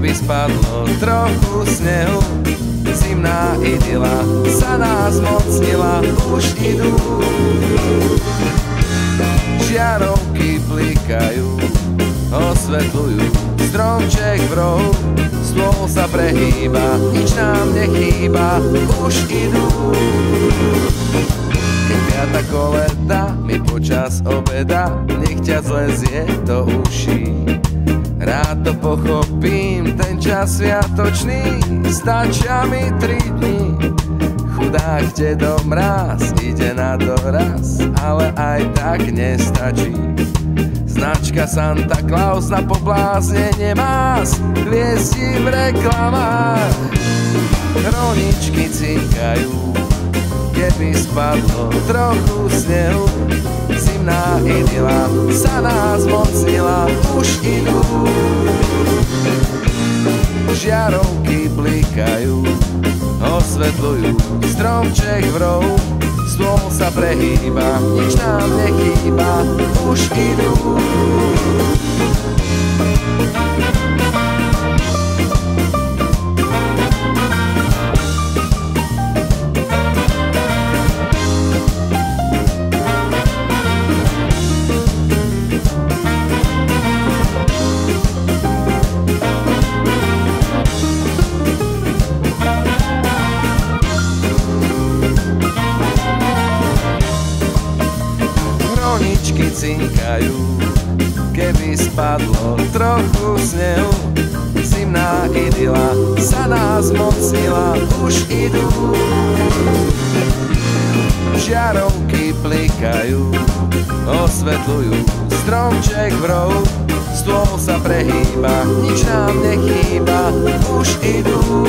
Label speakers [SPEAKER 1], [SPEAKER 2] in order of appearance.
[SPEAKER 1] keby spadlo trochu snehu, zimná idyla sa nás mocnila, už idú. Žiarovky blikajú, osvetľujú stromček v rohu, stôl sa prehýba, nič nám nechýba, už idú. Keď piata koleda mi počas obeda nechťa zlezie do uší, rád to pochopím, ten čas sviatočný, stačia mi 3 dní. Chudák dedo mráz ide na doraz, ale aj tak nestačí. Značka Santa Claus na pobláznenie más, hviezdi v reklamách. Hroničky cinkajú, keby spadlo trochu snehu, zimná idyla sa nás mocnila, už idú. Žiarovky blikajú, osvetľujú stromček v rohu, stôl sa prehýba, nič nám nechýba, už idú. Hroničky cinkajú, keby spadlo trochu snehu, zimná idyla sa nás mocnila, už idú. Žiarovky blikajú, osvetľujú stromček v rohu, stôl sa prehýba, nič nám nechýba, už idú.